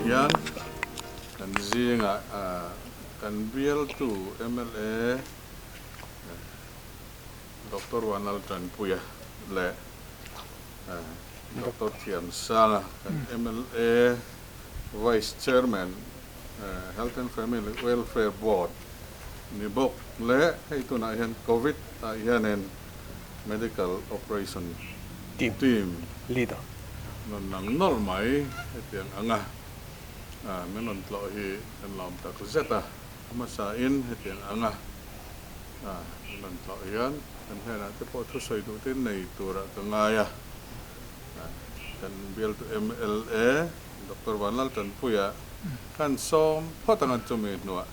hian kan zinga kan Bialtu MLA Dr.Vanlaltanpuia le Dr. Thiamsanga kan MLA Vice Chairman Health and Family Welfare Board ni bawk le itu na hian Covid ta hianen Medical Operation Team leader non nang nol mai hetiang anga menon tlo hi kan lam ta zeta masa in hetiang anga non tlo hian kan hena te po thu soi du tin nei tura ka ngaya kan Bialtu MLA Dr.Vanlaltanpuia kan som photangan chumi nuwa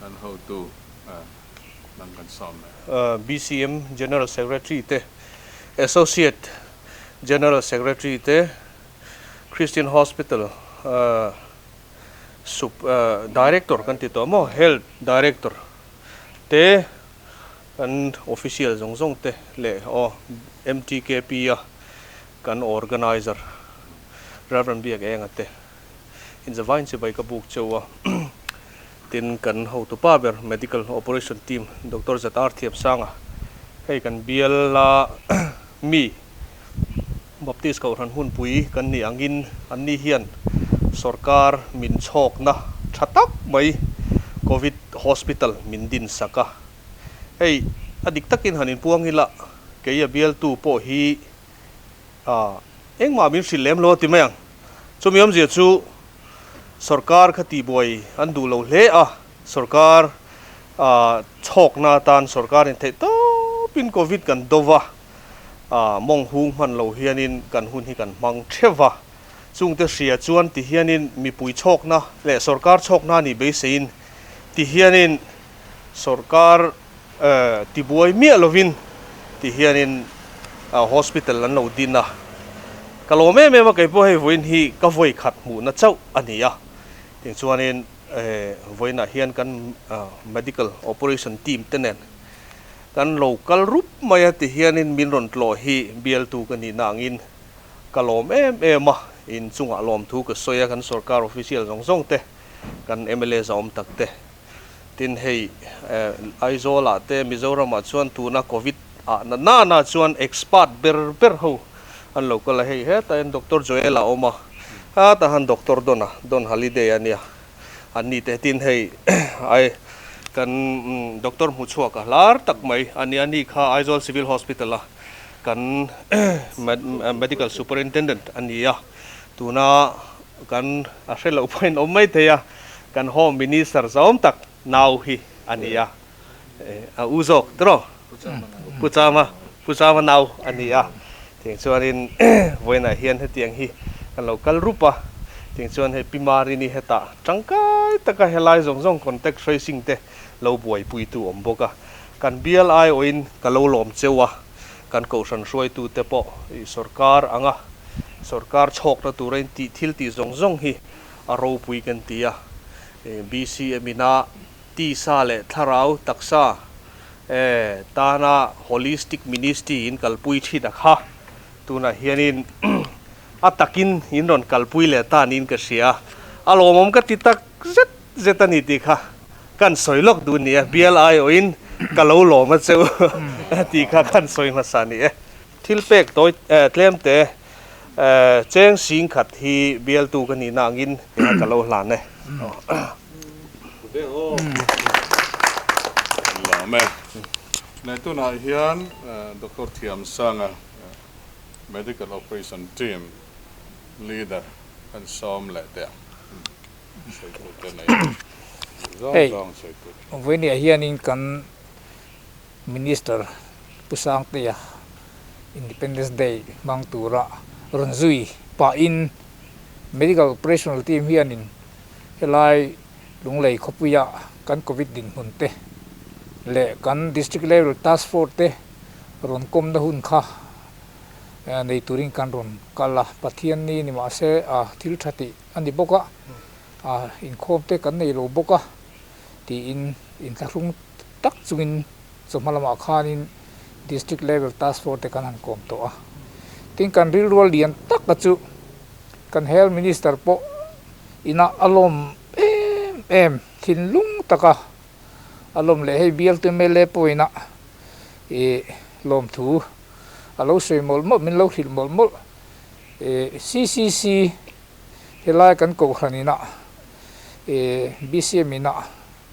kan how to nang kan som BCM General Secretary te Associate General Secretary te Christian Hospital Director kan tito mo Health Director te kan official zong te le MTKP kan organizer Rev.F te in the vine se bai ka buk chowa tin kan how to power medical operation team Dr. Thiamsanga hey kan biala mi baptist kau ran hun pui kan ni angin an ni hian sarkar min chok na thatak mai covid hospital min din saka hey adik takin hanin puang hila keya Bialtu po hi engma min silem lo ti mayang chumiam je chu sarkar khati boy andu lo le sarkar chok na tan sarkar in the to pin covid kan dova mong hung man lo hianin kan hun hi kan mang theva chung te ria chuan ti hianin mi pui chok na le sarkar chok na ni be sein ti hianin sarkar ti boy mi lovin ti hianin hospital an lo din na kalome me ma kai po he voin hi ka voi khat mu na chau ania ting chuanin voina hian kan medical operation team tenen kan local rup maya ti hianin minron tlo hi Bialtu kan ni nangin kalom ma in chunga lom thu ka soya kan sarkar official zong te kan MLA zom tak te tin hei aizola te Mizoram chuan tuna covid na chuan expert ber ho an local hei he ta Dr. Joela oma ta han Dr. Don holiday ania ani te tin hei ai kan Dr. Muchua ka lar tak mai ani kha Aizol Civil Hospital kan medical superintendent ania tuna kan asela upain omai theya kan home minister zom tak now hi ania uzok tro puchama now ania ting chuanin voina hian hetiang hi kan local rupa ting chuan he pimari ni heta tangkai taka helai zong contact tracing te lo buai pui tu omboka kan BLI oin kalo lom chewa kan ko san roi tu te po sarkar anga sarkar chok na turen ti thil ti zong hi aro pui kan tia BC emina ti sa le tharau taksa tana holistic ministry in kalpui thi dakha tuna hianin atakin inron kalpui le tanin ka sia alomom ka titak zetani ti kha kan soilok dunia BLI oin kalau loma cheu ti kha kan soi masani thilpek toy tlem te cheng sing khat hi Bialtu kan ni nangin kalau hlan ne lame na tu na hian Dr. Thiamsanga medical operation team leader and som le te hey when hian in kan minister pusang te ya Independence Day mang tura ronzui pa in medical operational team hian in helai lunglei khopuya kan covid din hunte le kan district level task force te ron kom da hun kha nei turing kan ron kala Pathianni ni ma se thil thati ani boka in khom te kan nei lo boka ti in thlung tak chungin somalama khanin district level task force te kan han kom to tin kan ril rol lian tak ka chu kan health minister po ina alom em thin lung taka alom le hei bialtu me le poina lom thu alo sei mol mo min lo hil mol mol CCC helai kan ko khanina BCM ina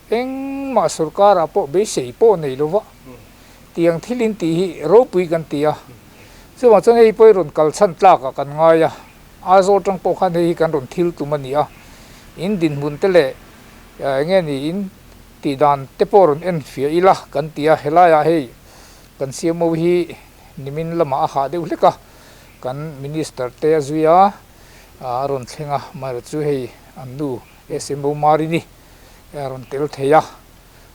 eng ma sarkar apo be sei po nei lova tiang thilin ti hi ro pui kan tia chuwa chang ei poi ron kal chan tlak kan ngaya azo tang po khan hei kan ron thil tu mania in din mun tele nge ni in ti dan te poron en fia ila kan tia helaya hei kan siamo hi nimin lama ha de uleka kan minister te azuya ron thenga mar chu hei andu SMO marini ron tel theya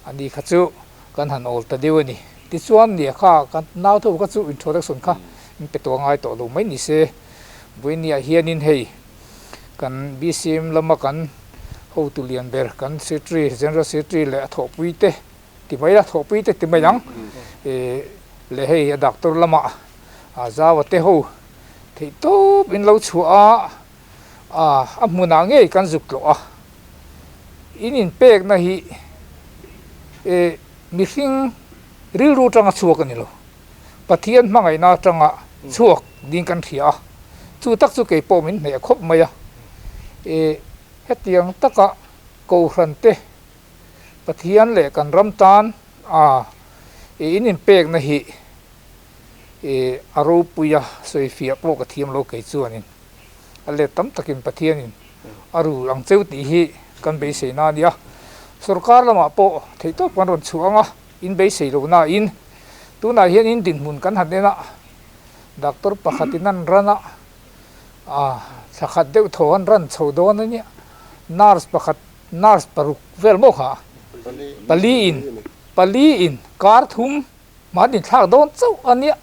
ani khachu kan han ol ta dewani ti chuan ni kha kan naw tho ka chu introduction kha in pe to ngai to lo mai ni se buinia hianin hei kan BCM lama kan ho tu lian ber kan secretary general secretary le tho puite ti mai la tho puite ti mai yang le hei doctor lama zawa te ho thei to in lo chua amuna nge kan zuk lo in pek na hi mi hing ril ru tanga chuak ani lo pathian mangai na tanga chuak ding kan thia chu tak chu ke po min ne khop maya hetiang taka ko hrante pathian le kan ramtan in pek na hi aro puya soi fia po ka thiam lo ke chuanin ale tam takin pathianin aru ang cheu ti hi kan be sei na dia sarkar lama po theito pan ron chuanga in be sei lo na in tuna hian in din mun kan hadena doctor pakhatinan rana sakhat deu thoan ran chodon ani nurse pakhat nurse paruk vel mo kha pali in kar thum madin thak don chau ania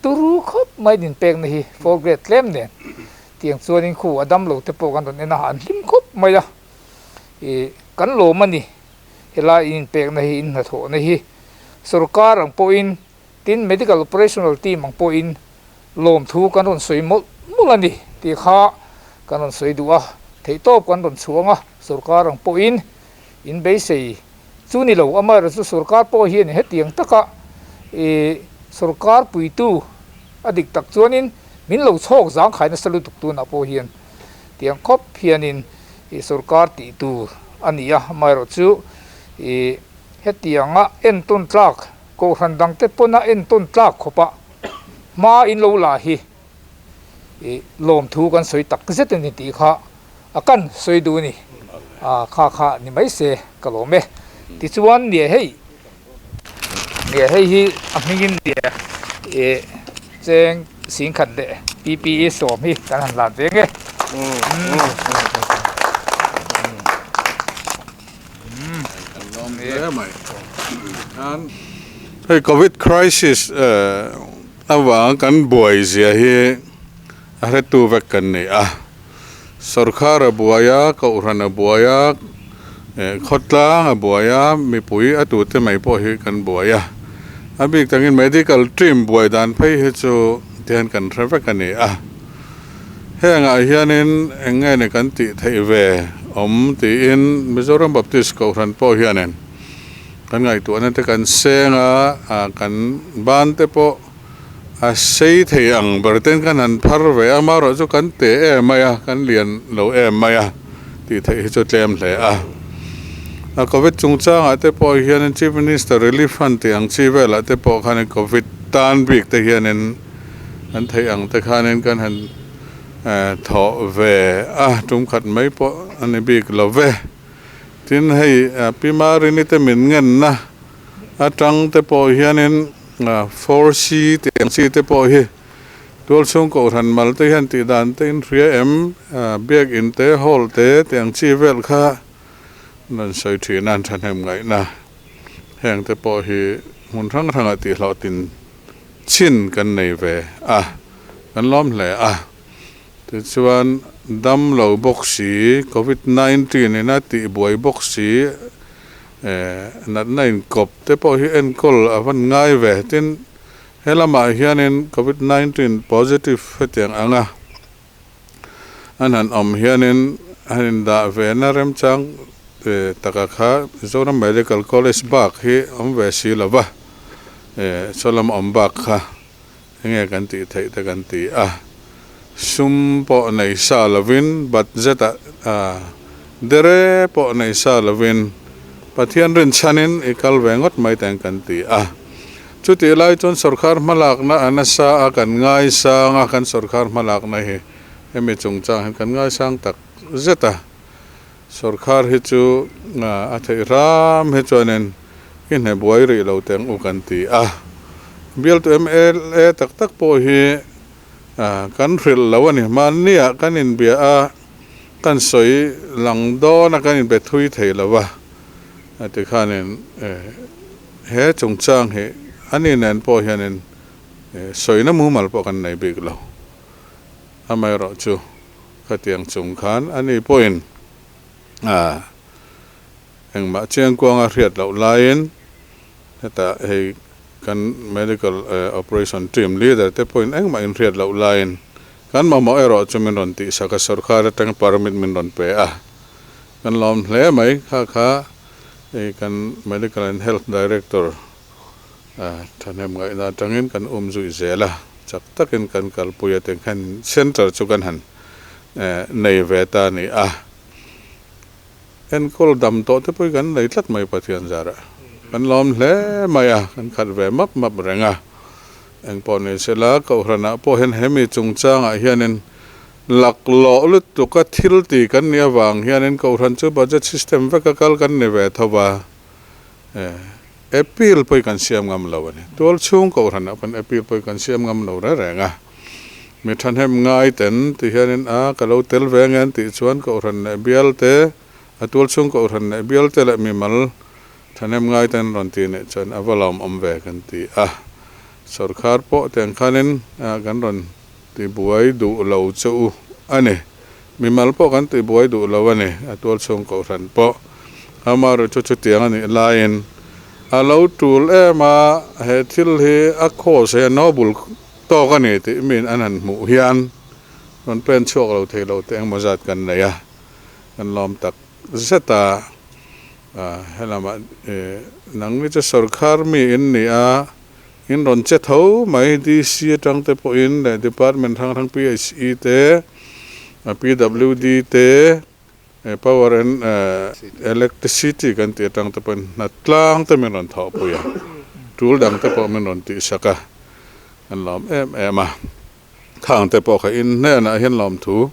turu khop mai din pek na hi for grade claim den tiang chuanin khu adam lo te po kan don ena han lim khop mai kan lo mani hela in pek na hi in na tho na hi sarkar ang po in tin medical operational team ang po in lom thu kan ron soi mulani ti kha kan ron soi duwa thei top kan ron chuanga sarkar ang po in be sei chuni lo amar chu sarkar po hi ne hetiang taka sarkar puitu adik tak chuanin min lo chok jang khaina salu tuk tu na po hian tiang khop hianin sarkar ti tu ania mairo chu hetianga enton tlak ko handang te pona enton tlak khopa ma in lo la hi lom thu kan soi tak zet ni ti kha akan soi du ni kha ni mai se kalome ti chuan ni hei hi amingin dia cheng sing khat de PPE som hi kan han la de nge hey COVID crisis awa kan boy zia hi are tu vek kan ni sarkar buaya ka urana buaya khotla buaya mi pui atu te mai po hi kan buaya abi tangin medical team buai dan phei he chu tian kan thra kan ni he nga hianin enge ne kan ti thei ve ti in Mizoram Baptist ko ran po hianen kan ngai tu an te kan senga kan ban te po sei thei ang berten kan han phar ve amaro chu kan te maya kan lian lo maya ti thei chu tlem hle COVID chung chang te po hian chief minister relief fund ti ang chi vela te po khan COVID tan bik te hian an thei ang te khan kan han tho ve tum khat mai po ani bik lo ve tin hei pimari ni te min ngen na atang te po hian 4C te ang chi te po hi tol chung ko ran mal te hian ti dan te in ria biak in te hol te ang chi vel kha nan soi thi nan than hem ngai na heng te po hi mun thang ati hlo tin chin kan nei ve kan lom hle te chuan dam lo boxi COVID-19 ina ti buai boxi nat nain kop te po hi en kol avan ngai ve tin helama hianin COVID-19 positive hetiang anga anan hianin hanin da ve na rem chang taka kha Mizoram Medical College bawk hi ve si lova solam bawk kha nge kan ti thei ta kan ti sum po nei sa lovin bat zeta dere po nei sa lovin pathian rin chanin ikal vengot mai tang kan ti chuti lai chon sarkar malak na anasa kan ngai sa nga kan sarkar malak na hi emi chungchang kan ngai sang tak zeta sarkar hi chu athai ram he chonen in he boy ri lo teng u kan ti Bialtu MLA tak tak po hi kan ril lawani mania kanin bia kan soi lang do na kanin be thui thei lawa ati khanin he chungchang he ani nen po hianin soi na mu mal po kan nei big lo amai ro chu khatiang chung khan ani point engma chiang kwanga riat lo lain ta he kan medical operation team leader te point engma in riat lo lain kan ma mo ero chumin ron ti saka sarkar tang permit min ron pe kan lom hle mai kha kan medical and health director Thiamanga na tangin kan zui zela chak takin kan kalpuia teng kan center chu kan han nei veta ni en kol dam to te poi kan nei tlat mai pathian zara kan lom hle maya kan khat ve map renga eng pon sela ko rana po hen hemi chungchanga hianin laklo lut to ka thil ti kan nia wang hianin ko ran chu budget system veka kal kan ne ve thowa appeal poi kan siam ngam lawani tol chung ko rana pan appeal poi kan siam ngam lo renga mi than hem ngai ten ti hianin kalo tel vengan ti chuan ko ran bialte atol chung ko ran bialte la mi mal thanem ngai ten ron ti ne chuan avalam ve kan ti sarkar po teng khanin kan ron ti buai du lo chu ane mi mal po kan ti buai du lo ane atol chung ko ran po amar chu tiang ani lain alo tul ema he thil hi akho se nobul to kan ni ti min anan mu hian ron pen chok lo thei lo teng mazat kan neya kan lom tak zeta helama nang ni cha sarkar mi in ni in ron che tho mai DC tang te po in the department thang PHE te PWD te power and electricity kan te tang te pen na tlang te men ron tho puya tul dang te po men ron ti saka an lom khang te po kha in ne na hian lom thu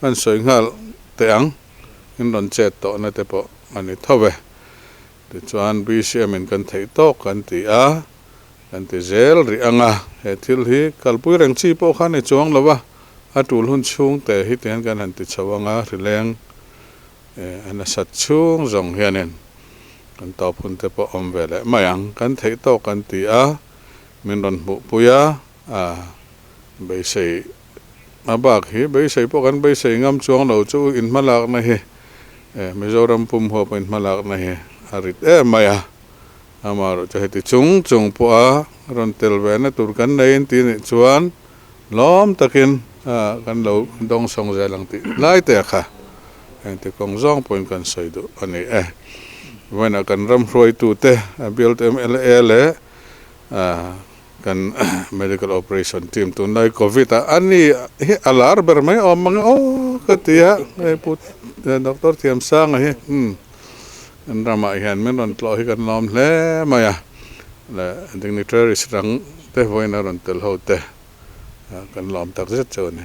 an soi ngal te ang in ron che to na te po ani thove te chuan BCM in kan thei to kan ti kan ti zel ri anga he thil hi kalpui reng chi po khan e chuang lawa atul hun chung te hi ten kan han ti chawanga rileng ana sat chung zong hianen kan to phun te po vele mayang kan thei to kan ti min ron bu puya be sei abak hi be sei po kan be sei ngam chuang lo chu in malak na hi Mizoram pum ho point malak na hi arit maya amaro chahiti chung po ron telve na turkan nain ti ni chuan lom takin kan lo dong song zelang ti lai te kha en te kong zong point kan soidu ani wena kan ram roi tu te build MLA le kan medical operation team tu nai covid ani alar bermai omang katia put Dr. Thiamsanga hi an rama hian men ron tlo hi kan lom hle maya la dignitaries rang te voina ron tel ho te kan lom tak zet chone